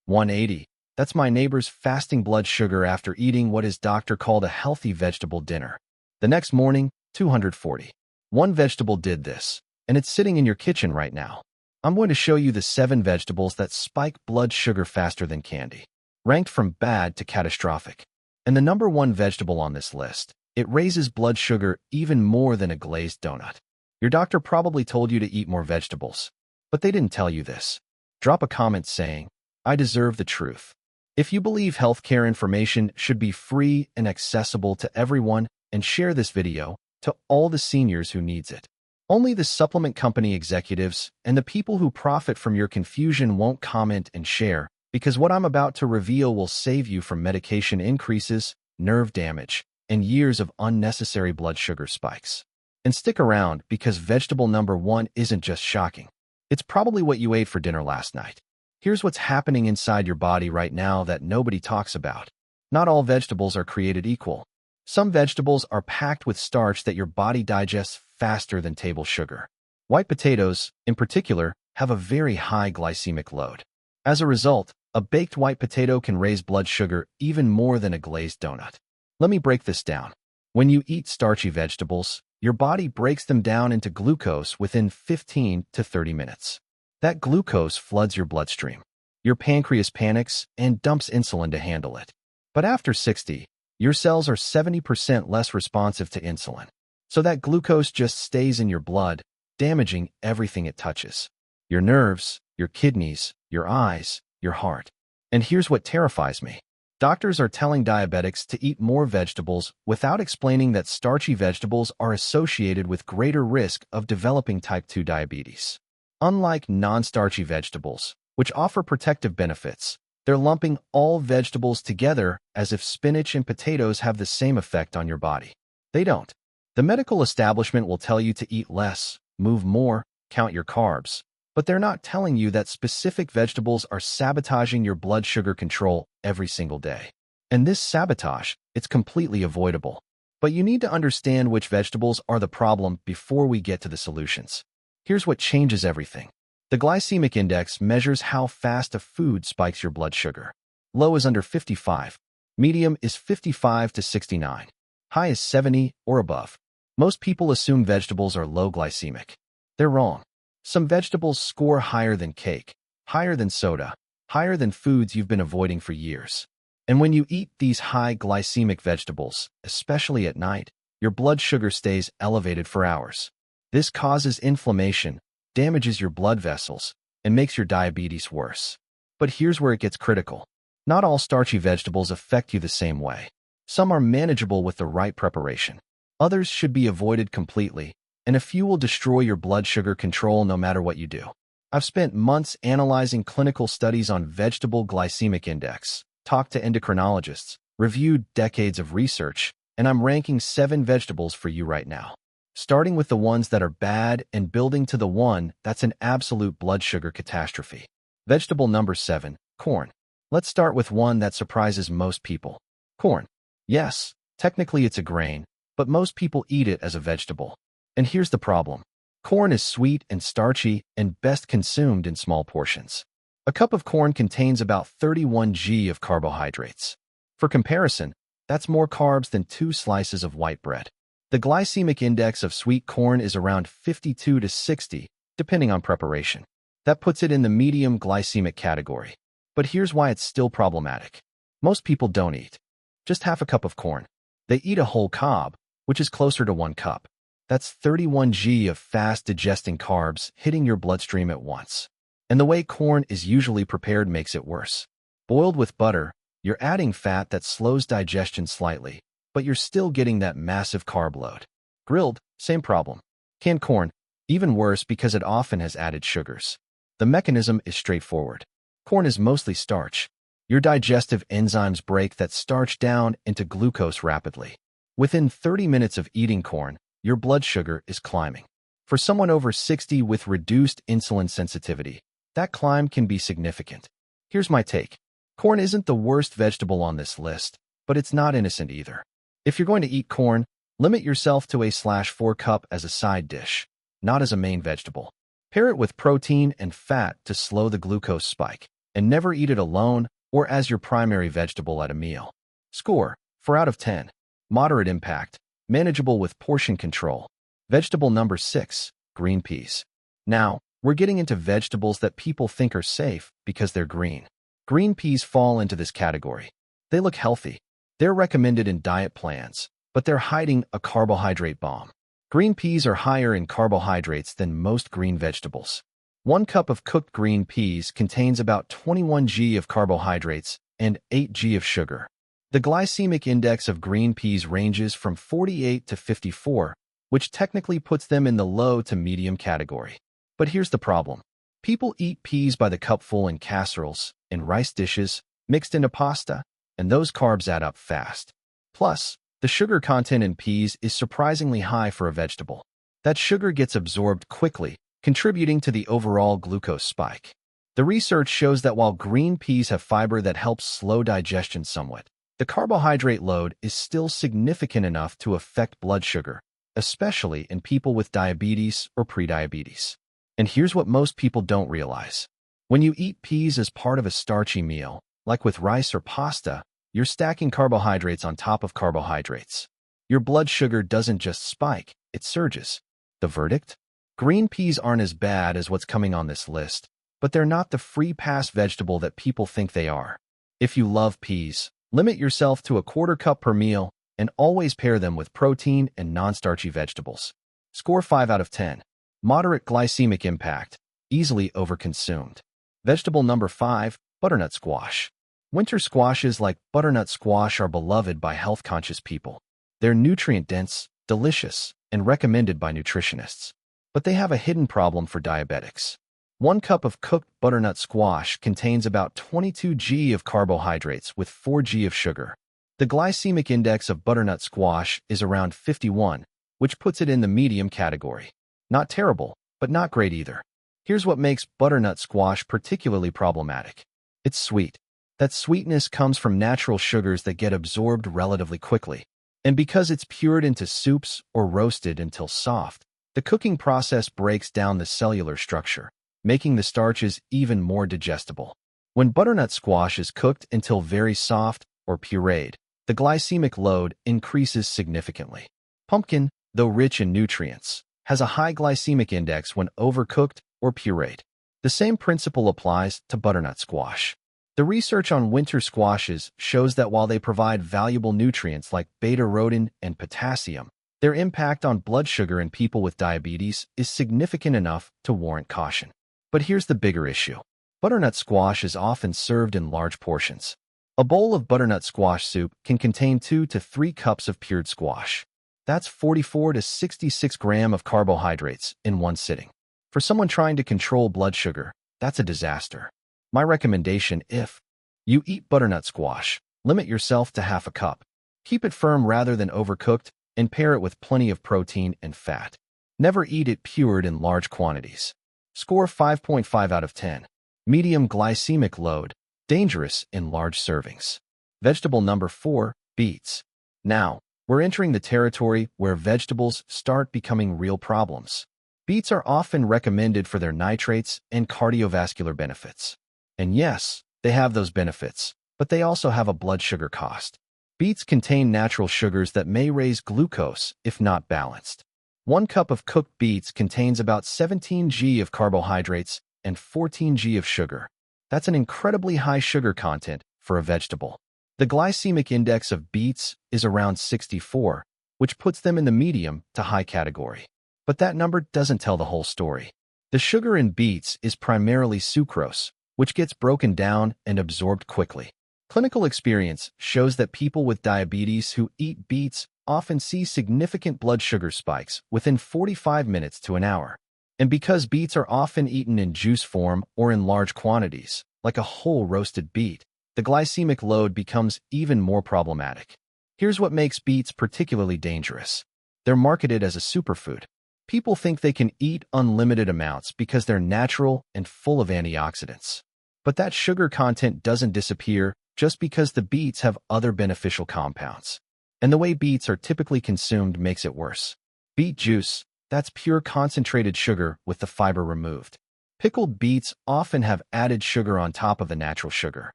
180. That's my neighbor's fasting blood sugar after eating what his doctor called a healthy vegetable dinner. The next morning, 240. One vegetable did this, and it's sitting in your kitchen right now. I'm going to show you the 7 vegetables that spike blood sugar faster than candy, ranked from bad to catastrophic. And the number 1 vegetable on this list, it raises blood sugar even more than a glazed donut. Your doctor probably told you to eat more vegetables, but they didn't tell you this. Drop a comment saying, I deserve the truth. If you believe healthcare information should be free and accessible to everyone, and share this video to all the seniors who needs it. Only the supplement company executives and the people who profit from your confusion won't comment and share, because what I'm about to reveal will save you from medication increases, nerve damage, and years of unnecessary blood sugar spikes. And stick around, because vegetable number 1 isn't just shocking. It's probably what you ate for dinner last night. Here's what's happening inside your body right now that nobody talks about. Not all vegetables are created equal. Some vegetables are packed with starch that your body digests faster than table sugar. White potatoes, in particular, have a very high glycemic load. As a result, a baked white potato can raise blood sugar even more than a glazed donut. Let me break this down. When you eat starchy vegetables, your body breaks them down into glucose within 15 to 30 minutes. That glucose floods your bloodstream. Your pancreas panics and dumps insulin to handle it. But after 60, your cells are 70% less responsive to insulin. So that glucose just stays in your blood, damaging everything it touches. Your nerves, your kidneys, your eyes, your heart. And here's what terrifies me. Doctors are telling diabetics to eat more vegetables without explaining that starchy vegetables are associated with greater risk of developing type 2 diabetes. Unlike non-starchy vegetables, which offer protective benefits, they're lumping all vegetables together as if spinach and potatoes have the same effect on your body. They don't. The medical establishment will tell you to eat less, move more, count your carbs, but they're not telling you that specific vegetables are sabotaging your blood sugar control every single day. And this sabotage, it's completely avoidable. But you need to understand which vegetables are the problem before we get to the solutions. Here's what changes everything. The glycemic index measures how fast a food spikes your blood sugar. Low is under 55. Medium is 55 to 69. High is 70 or above. Most people assume vegetables are low glycemic. They're wrong. Some vegetables score higher than cake, higher than soda, higher than foods you've been avoiding for years. And when you eat these high glycemic vegetables, especially at night, your blood sugar stays elevated for hours. This causes inflammation, damages your blood vessels, and makes your diabetes worse. But here's where it gets critical. Not all starchy vegetables affect you the same way. Some are manageable with the right preparation. Others should be avoided completely, and a few will destroy your blood sugar control no matter what you do. I've spent months analyzing clinical studies on vegetable glycemic index, talked to endocrinologists, reviewed decades of research, and I'm ranking 7 vegetables for you right now. Starting with the ones that are bad and building to the one that's an absolute blood sugar catastrophe. Vegetable number 7, corn. Let's start with one that surprises most people. Corn. Yes, technically it's a grain, but most people eat it as a vegetable. And here's the problem. Corn is sweet and starchy and best consumed in small portions. A cup of corn contains about 31 g of carbohydrates. For comparison, that's more carbs than 2 slices of white bread. The glycemic index of sweet corn is around 52 to 60, depending on preparation. That puts it in the medium glycemic category. But here's why it's still problematic. Most people don't eat just half a cup of corn. They eat a whole cob, which is closer to 1 cup. That's 31 g of fast-digesting carbs hitting your bloodstream at once. And the way corn is usually prepared makes it worse. Boiled with butter, you're adding fat that slows digestion slightly, but you're still getting that massive carb load. Grilled, same problem. Canned corn, even worse because it often has added sugars. The mechanism is straightforward. Corn is mostly starch. Your digestive enzymes break that starch down into glucose rapidly. Within 30 minutes of eating corn, your blood sugar is climbing. For someone over 60 with reduced insulin sensitivity, that climb can be significant. Here's my take. Corn isn't the worst vegetable on this list, but it's not innocent either. If you're going to eat corn, limit yourself to a/4 cup as a side dish, not as a main vegetable. Pair it with protein and fat to slow the glucose spike. and never eat it alone or as your primary vegetable at a meal. Score: 4 out of 10. Moderate impact, manageable with portion control. Vegetable number 6, green peas. Now, we're getting into vegetables that people think are safe because they're green. Green peas fall into this category. They look healthy. They're recommended in diet plans, but they're hiding a carbohydrate bomb. Green peas are higher in carbohydrates than most green vegetables. 1 cup of cooked green peas contains about 21 g of carbohydrates and 8 g of sugar. The glycemic index of green peas ranges from 48 to 54, which technically puts them in the low to medium category. But here's the problem. People eat peas by the cupful in casseroles, in rice dishes, mixed into pasta, and those carbs add up fast. Plus, the sugar content in peas is surprisingly high for a vegetable. That sugar gets absorbed quickly, contributing to the overall glucose spike. The research shows that while green peas have fiber that helps slow digestion somewhat, the carbohydrate load is still significant enough to affect blood sugar, especially in people with diabetes or prediabetes. And here's what most people don't realize. When you eat peas as part of a starchy meal, like with rice or pasta, you're stacking carbohydrates on top of carbohydrates. Your blood sugar doesn't just spike, it surges. The verdict? Green peas aren't as bad as what's coming on this list, but they're not the free pass vegetable that people think they are. If you love peas, limit yourself to a 1/4 cup per meal and always pair them with protein and non-starchy vegetables. Score 5 out of 10. Moderate glycemic impact, easily overconsumed. Vegetable number 5, butternut squash. Winter squashes like butternut squash are beloved by health-conscious people. They're nutrient-dense, delicious, and recommended by nutritionists. But they have a hidden problem for diabetics. 1 cup of cooked butternut squash contains about 22 g of carbohydrates with 4 g of sugar. The glycemic index of butternut squash is around 51, which puts it in the medium category. Not terrible, but not great either. Here's what makes butternut squash particularly problematic. It's sweet. That sweetness comes from natural sugars that get absorbed relatively quickly. And because it's pured into soups or roasted until soft, the cooking process breaks down the cellular structure, making the starches even more digestible. When butternut squash is cooked until very soft or pureed, the glycemic load increases significantly. Pumpkin, though rich in nutrients, has a high glycemic index when overcooked or pureed. The same principle applies to butternut squash. The research on winter squashes shows that while they provide valuable nutrients like beta-carotene and potassium, their impact on blood sugar in people with diabetes is significant enough to warrant caution. But here's the bigger issue. Butternut squash is often served in large portions. A bowl of butternut squash soup can contain 2 to 3 cups of pured squash. That's 44 to 66 grams of carbohydrates in one sitting. For someone trying to control blood sugar, that's a disaster. My recommendation: if you eat butternut squash, limit yourself to half a cup. Keep it firm rather than overcooked, and pair it with plenty of protein and fat. Never eat it pured in large quantities. Score 5.5 out of 10. Medium glycemic load, dangerous in large servings. Vegetable number 4, beets. Now, we're entering the territory where vegetables start becoming real problems. Beets are often recommended for their nitrates and cardiovascular benefits. And yes, they have those benefits, but they also have a blood sugar cost. Beets contain natural sugars that may raise glucose if not balanced. 1 cup of cooked beets contains about 17 g of carbohydrates and 14 g of sugar. That's an incredibly high sugar content for a vegetable. The glycemic index of beets is around 64, which puts them in the medium to high category. But that number doesn't tell the whole story. The sugar in beets is primarily sucrose, which gets broken down and absorbed quickly. Clinical experience shows that people with diabetes who eat beets often see significant blood sugar spikes within 45 minutes to an hour. And because beets are often eaten in juice form or in large quantities, like a whole roasted beet, the glycemic load becomes even more problematic. Here's what makes beets particularly dangerous. They're marketed as a superfood. People think they can eat unlimited amounts because they're natural and full of antioxidants. But that sugar content doesn't disappear just because the beets have other beneficial compounds. And the way beets are typically consumed makes it worse. Beet juice, that's pure concentrated sugar with the fiber removed. Pickled beets often have added sugar on top of the natural sugar.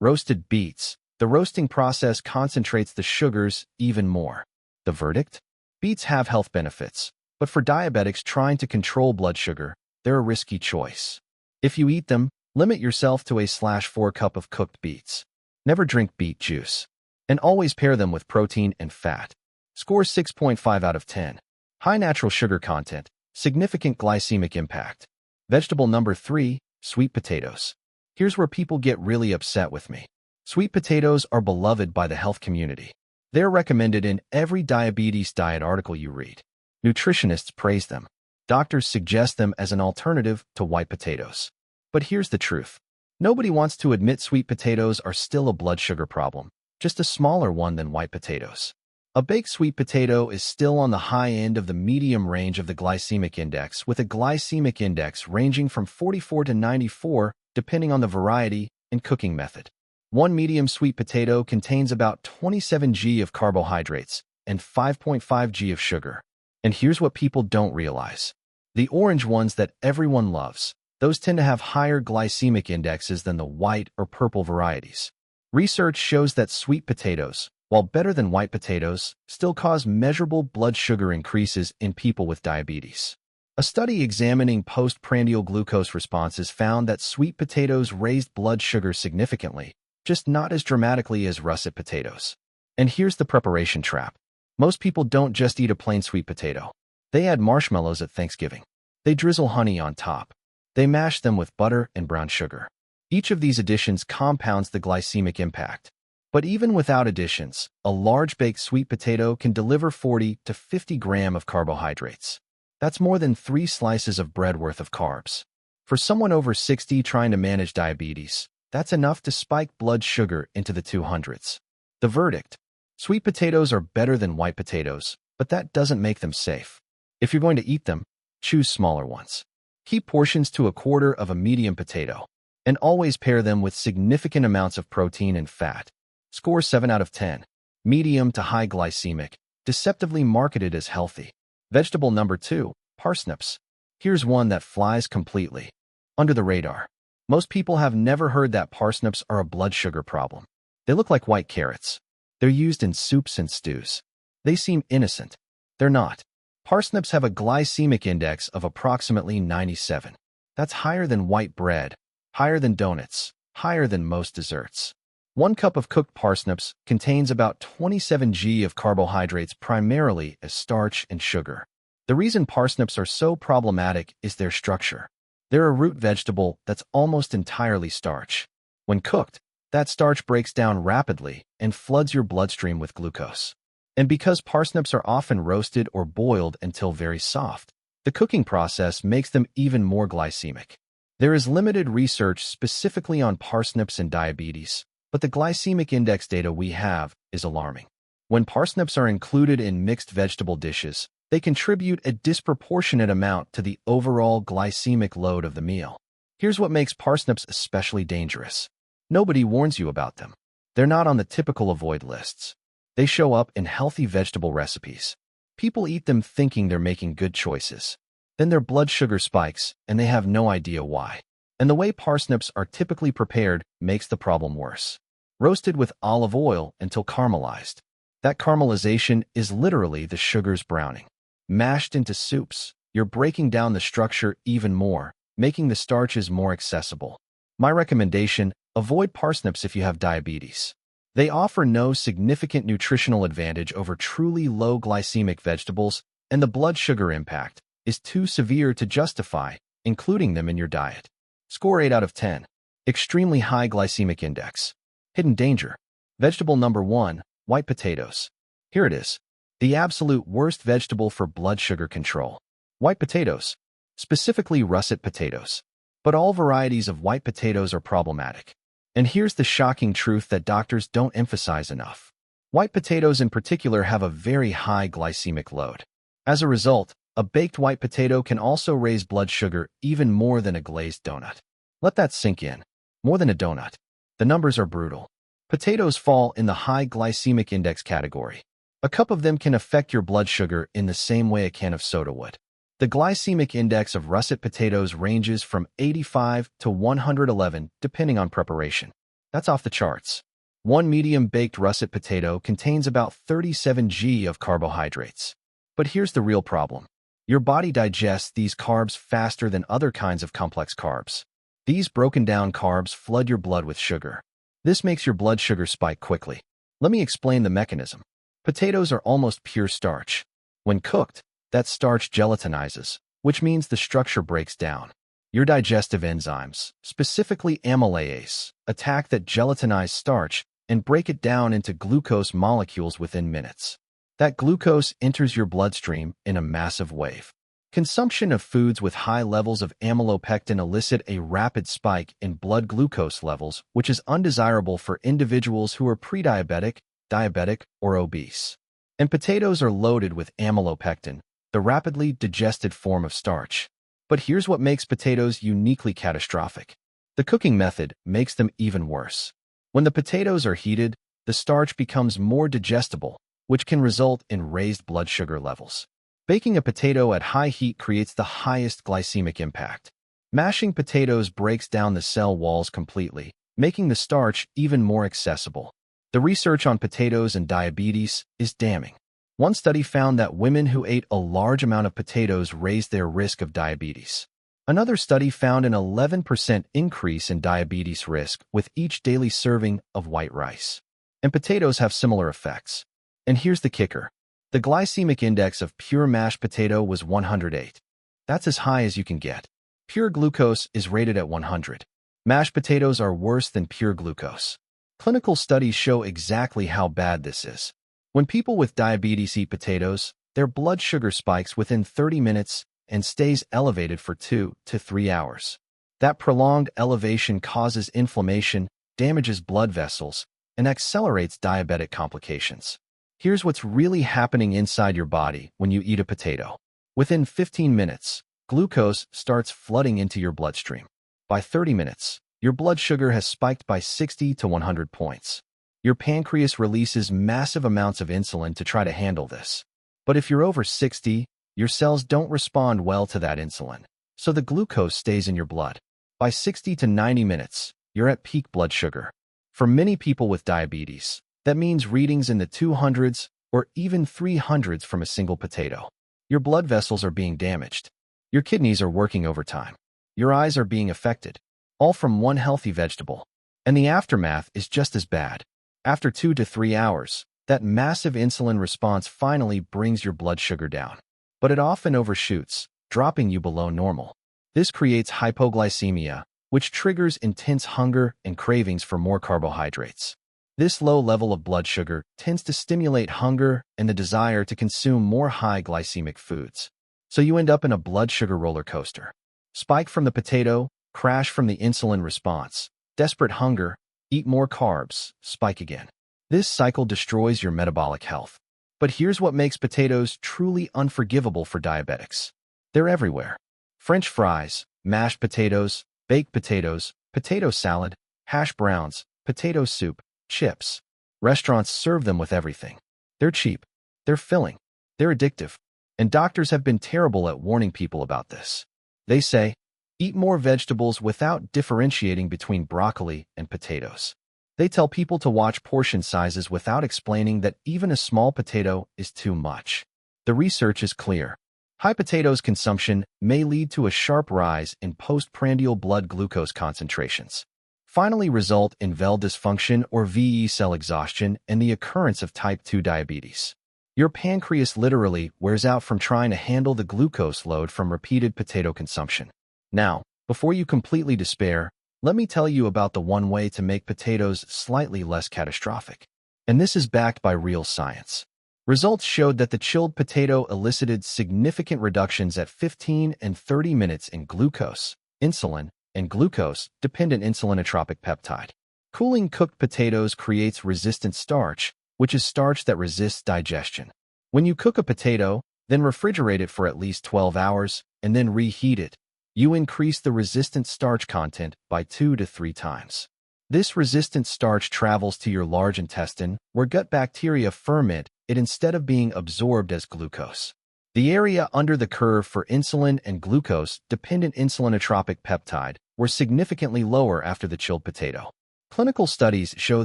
Roasted beets. The roasting process concentrates the sugars even more. The verdict? Beets have health benefits, but for diabetics trying to control blood sugar, they're a risky choice. If you eat them, limit yourself to a/4 cup of cooked beets. Never drink beet juice. And always pair them with protein and fat. Score 6.5 out of 10. High natural sugar content, significant glycemic impact. Vegetable number 3, sweet potatoes. Here's where people get really upset with me. Sweet potatoes are beloved by the health community. They're recommended in every diabetes diet article you read. Nutritionists praise them. Doctors suggest them as an alternative to white potatoes. But here's the truth. Nobody wants to admit sweet potatoes are still a blood sugar problem, just a smaller one than white potatoes. A baked sweet potato is still on the high end of the medium range of the glycemic index, with a glycemic index ranging from 44 to 94, depending on the variety and cooking method. One medium sweet potato contains about 27 g of carbohydrates and 5.5 g of sugar. And here's what people don't realize. The orange ones that everyone loves, those tend to have higher glycemic indexes than the white or purple varieties. Research shows that sweet potatoes, while better than white potatoes, still cause measurable blood sugar increases in people with diabetes. A study examining postprandial glucose responses found that sweet potatoes raised blood sugar significantly, just not as dramatically as russet potatoes. And here's the preparation trap. Most people don't just eat a plain sweet potato. They add marshmallows at Thanksgiving. They drizzle honey on top. They mash them with butter and brown sugar. Each of these additions compounds the glycemic impact. But even without additions, a large baked sweet potato can deliver 40 to 50 grams of carbohydrates. That's more than 3 slices of bread worth of carbs. For someone over 60 trying to manage diabetes, that's enough to spike blood sugar into the 200s. The verdict? Sweet potatoes are better than white potatoes, but that doesn't make them safe. If you're going to eat them, choose smaller ones. Keep portions to 1/4 of a medium potato, and always pair them with significant amounts of protein and fat. Score 7 out of 10. Medium to high glycemic, deceptively marketed as healthy. Vegetable number 2, parsnips. Here's one that flies completely under the radar. Most people have never heard that parsnips are a blood sugar problem. They look like white carrots. They're used in soups and stews. They seem innocent. They're not. Parsnips have a glycemic index of approximately 97. That's higher than white bread, higher than donuts, higher than most desserts. 1 cup of cooked parsnips contains about 27 g of carbohydrates, primarily as starch and sugar. The reason parsnips are so problematic is their structure. They're a root vegetable that's almost entirely starch. When cooked, that starch breaks down rapidly and floods your bloodstream with glucose. And because parsnips are often roasted or boiled until very soft, the cooking process makes them even more glycemic. There is limited research specifically on parsnips and diabetes, but the glycemic index data we have is alarming. When parsnips are included in mixed vegetable dishes, they contribute a disproportionate amount to the overall glycemic load of the meal. Here's what makes parsnips especially dangerous. Nobody warns you about them. They're not on the typical avoid lists. They show up in healthy vegetable recipes. People eat them thinking they're making good choices. Then their blood sugar spikes, and they have no idea why. And the way parsnips are typically prepared makes the problem worse. Roasted with olive oil until caramelized. That caramelization is literally the sugar's browning. Mashed into soups, you're breaking down the structure even more, making the starches more accessible. My recommendation: avoid parsnips if you have diabetes. They offer no significant nutritional advantage over truly low glycemic vegetables, and the blood sugar impact is too severe to justify including them in your diet. Score 8 out of 10. Extremely high glycemic index. Hidden danger. Vegetable number 1, white potatoes. Here it is. The absolute worst vegetable for blood sugar control. White potatoes. Specifically russet potatoes. But all varieties of white potatoes are problematic. And here's the shocking truth that doctors don't emphasize enough. White potatoes in particular have a very high glycemic load. As a result, a baked white potato can also raise blood sugar even more than a glazed donut. Let that sink in. More than a donut. The numbers are brutal. Potatoes fall in the high glycemic index category. A cup of them can affect your blood sugar in the same way a can of soda would. The glycemic index of russet potatoes ranges from 85 to 111 depending on preparation. That's off the charts. One medium-baked russet potato contains about 37 g of carbohydrates. But here's the real problem. Your body digests these carbs faster than other kinds of complex carbs. These broken-down carbs flood your blood with sugar. This makes your blood sugar spike quickly. Let me explain the mechanism. Potatoes are almost pure starch. When cooked, that starch gelatinizes, which means the structure breaks down. Your digestive enzymes, specifically amylase, attack that gelatinized starch and break it down into glucose molecules within minutes. That glucose enters your bloodstream in a massive wave. Consumption of foods with high levels of amylopectin elicit a rapid spike in blood glucose levels, which is undesirable for individuals who are prediabetic, diabetic, or obese. And potatoes are loaded with amylopectin, the rapidly digested form of starch. But here's what makes potatoes uniquely catastrophic. The cooking method makes them even worse. When the potatoes are heated, the starch becomes more digestible, which can result in raised blood sugar levels. Baking a potato at high heat creates the highest glycemic impact. Mashing potatoes breaks down the cell walls completely, making the starch even more accessible. The research on potatoes and diabetes is damning. One study found that women who ate a large amount of potatoes raised their risk of diabetes. Another study found an 11% increase in diabetes risk with each daily serving of white rice. And potatoes have similar effects. And here's the kicker. The glycemic index of pure mashed potato was 108. That's as high as you can get. Pure glucose is rated at 100. Mashed potatoes are worse than pure glucose. Clinical studies show exactly how bad this is. When people with diabetes eat potatoes, their blood sugar spikes within 30 minutes and stays elevated for 2 to 3 hours. That prolonged elevation causes inflammation, damages blood vessels, and accelerates diabetic complications. Here's what's really happening inside your body when you eat a potato. Within 15 minutes, glucose starts flooding into your bloodstream. By 30 minutes, your blood sugar has spiked by 60 to 100 points. Your pancreas releases massive amounts of insulin to try to handle this. But if you're over 60, your cells don't respond well to that insulin, so the glucose stays in your blood. By 60 to 90 minutes, you're at peak blood sugar. For many people with diabetes, that means readings in the 200s or even 300s from a single potato. Your blood vessels are being damaged. Your kidneys are working overtime. Your eyes are being affected, all from one healthy vegetable. And the aftermath is just as bad. After 2 to 3 hours, that massive insulin response finally brings your blood sugar down. But it often overshoots, dropping you below normal. This creates hypoglycemia, which triggers intense hunger and cravings for more carbohydrates. This low level of blood sugar tends to stimulate hunger and the desire to consume more high glycemic foods. So you end up in a blood sugar roller coaster. Spike from the potato, crash from the insulin response, desperate hunger, eat more carbs, spike again. This cycle destroys your metabolic health. But here's what makes potatoes truly unforgivable for diabetics. They're everywhere. French fries, mashed potatoes, baked potatoes, potato salad, hash browns, potato soup, chips. Restaurants serve them with everything. They're cheap. They're filling. They're addictive. And doctors have been terrible at warning people about this. They say, eat more vegetables without differentiating between broccoli and potatoes. They tell people to watch portion sizes without explaining that even a small potato is too much. The research is clear. High potatoes consumption may lead to a sharp rise in postprandial blood glucose concentrations, finally result in VEL dysfunction or VE cell exhaustion and the occurrence of type 2 diabetes. Your pancreas literally wears out from trying to handle the glucose load from repeated potato consumption. Now, before you completely despair, let me tell you about the one way to make potatoes slightly less catastrophic. And this is backed by real science. Results showed that the chilled potato elicited significant reductions at 15 and 30 minutes in glucose, insulin, and glucose-dependent insulinotropic peptide. Cooling cooked potatoes creates resistant starch, which is starch that resists digestion. When you cook a potato, then refrigerate it for at least 12 hours, and then reheat it, you increase the resistant starch content by 2 to 3 times. This resistant starch travels to your large intestine, where gut bacteria ferment it instead of being absorbed as glucose. the area under the curve for insulin and glucose-dependent insulinotropic peptide were significantly lower after the chilled potato. Clinical studies show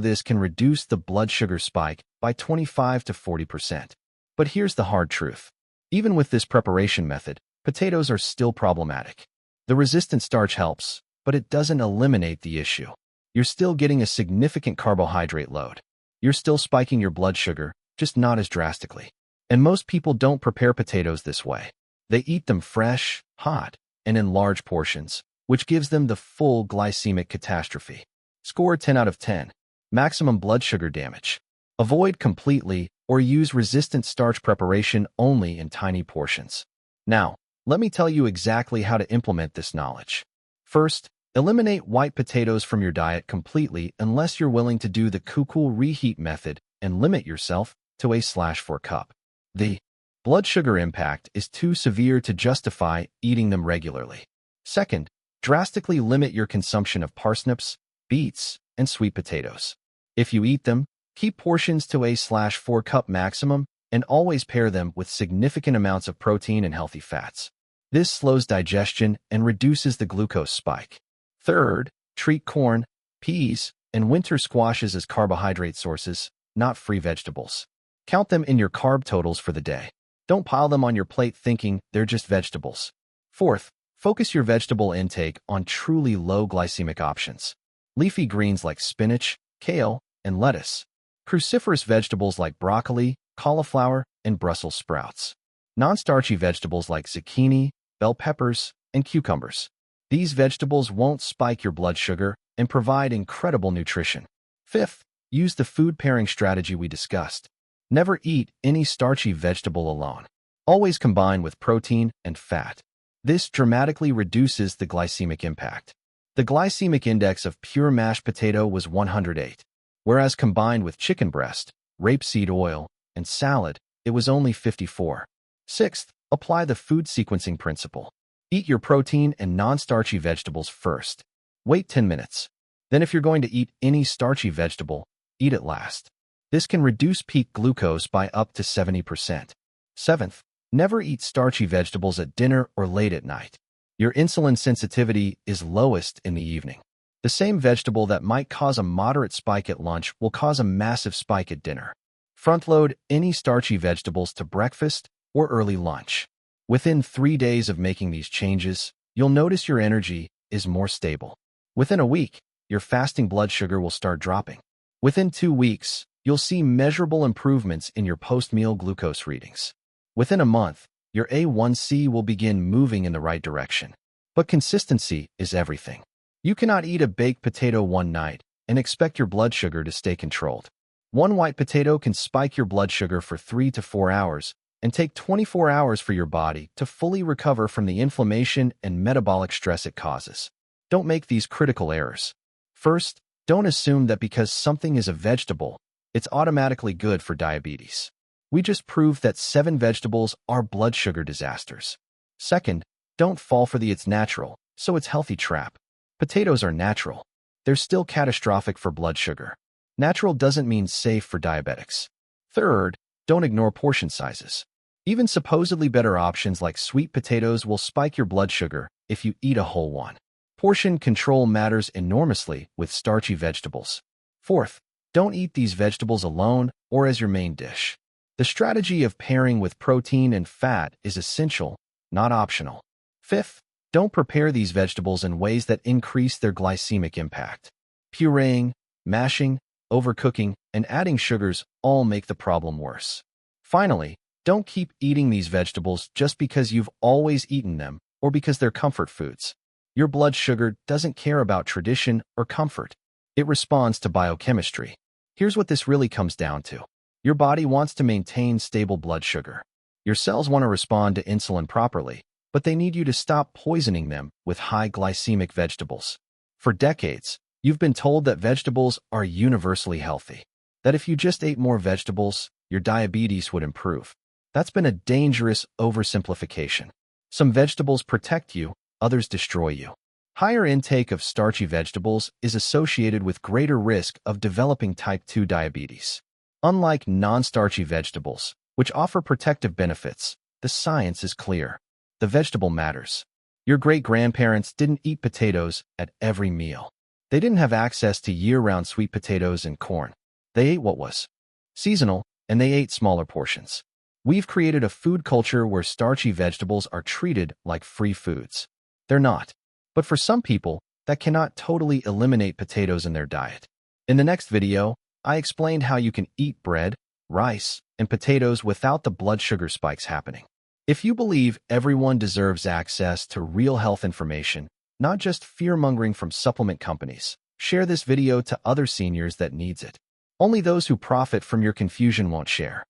this can reduce the blood sugar spike by 25 to 40%. But here's the hard truth. Even with this preparation method, potatoes are still problematic. The resistant starch helps, but it doesn't eliminate the issue. You're still getting a significant carbohydrate load. You're still spiking your blood sugar, just not as drastically. And most people don't prepare potatoes this way. They eat them fresh, hot, and in large portions, which gives them the full glycemic catastrophe. Score 10 out of 10. Maximum blood sugar damage. Avoid completely or use resistant starch preparation only in tiny portions. Now, let me tell you exactly how to implement this knowledge. First, eliminate white potatoes from your diet completely unless you're willing to do the cool reheat method and limit yourself to a/4 cup. The blood sugar impact is too severe to justify eating them regularly. Second, drastically limit your consumption of parsnips, beets, and sweet potatoes. If you eat them, keep portions to a/4 cup maximum and always pair them with significant amounts of protein and healthy fats. This slows digestion and reduces the glucose spike. Third, treat corn, peas, and winter squashes as carbohydrate sources, not free vegetables. Count them in your carb totals for the day. Don't pile them on your plate thinking they're just vegetables. Fourth, focus your vegetable intake on truly low glycemic options. Leafy greens like spinach, kale, and lettuce. Cruciferous vegetables like broccoli, cauliflower, and Brussels sprouts. Non-starchy vegetables like zucchini, bell peppers, and cucumbers. These vegetables won't spike your blood sugar and provide incredible nutrition. Fifth, use the food pairing strategy we discussed. Never eat any starchy vegetable alone. Always combine with protein and fat. This dramatically reduces the glycemic impact. The glycemic index of pure mashed potato was 108, whereas combined with chicken breast, rapeseed oil, and salad, it was only 54. Sixth, apply the food sequencing principle. Eat your protein and non-starchy vegetables first. Wait 10 minutes. Then if you're going to eat any starchy vegetable, eat it last. This can reduce peak glucose by up to 70%. Seventh, never eat starchy vegetables at dinner or late at night. Your insulin sensitivity is lowest in the evening. The same vegetable that might cause a moderate spike at lunch will cause a massive spike at dinner. Front-load any starchy vegetables to breakfast or early lunch. Within 3 days of making these changes, you'll notice your energy is more stable. Within a week, your fasting blood sugar will start dropping. Within 2 weeks, you'll see measurable improvements in your post-meal glucose readings. Within a month, your A1C will begin moving in the right direction. But consistency is everything. You cannot eat a baked potato one night and expect your blood sugar to stay controlled. One white potato can spike your blood sugar for 3 to 4 hours and take 24 hours for your body to fully recover from the inflammation and metabolic stress it causes. Don't make these critical errors. First, don't assume that because something is a vegetable, it's automatically good for diabetes. We just proved that 7 vegetables are blood sugar disasters. Second, don't fall for the "it's natural, so it's healthy" trap. Potatoes are natural. They're still catastrophic for blood sugar. Natural doesn't mean safe for diabetics. Third, don't ignore portion sizes. Even supposedly better options like sweet potatoes will spike your blood sugar if you eat a whole one. Portion control matters enormously with starchy vegetables. Fourth, don't eat these vegetables alone or as your main dish. The strategy of pairing with protein and fat is essential, not optional. Fifth, don't prepare these vegetables in ways that increase their glycemic impact. Pureeing, mashing, overcooking, and adding sugars all make the problem worse. Finally, don't keep eating these vegetables just because you've always eaten them or because they're comfort foods. Your blood sugar doesn't care about tradition or comfort. It responds to biochemistry. Here's what this really comes down to. Your body wants to maintain stable blood sugar. Your cells want to respond to insulin properly, but they need you to stop poisoning them with high glycemic vegetables. For decades, you've been told that vegetables are universally healthy, that if you just ate more vegetables, your diabetes would improve. That's been a dangerous oversimplification. Some vegetables protect you, others destroy you. Higher intake of starchy vegetables is associated with greater risk of developing type 2 diabetes. Unlike non-starchy vegetables, which offer protective benefits, The science is clear. The vegetable matters. Your great-grandparents didn't eat potatoes at every meal. They didn't have access to year-round sweet potatoes and corn. They ate what was seasonal, and they ate smaller portions. We've created a food culture where starchy vegetables are treated like free foods. They're not. But for some people, that cannot totally eliminate potatoes in their diet. In the next video, I explained how you can eat bread, rice, and potatoes without the blood sugar spikes happening. If you believe everyone deserves access to real health information, not just fear-mongering from supplement companies, share this video to other seniors that needs it. Only those who profit from your confusion won't share.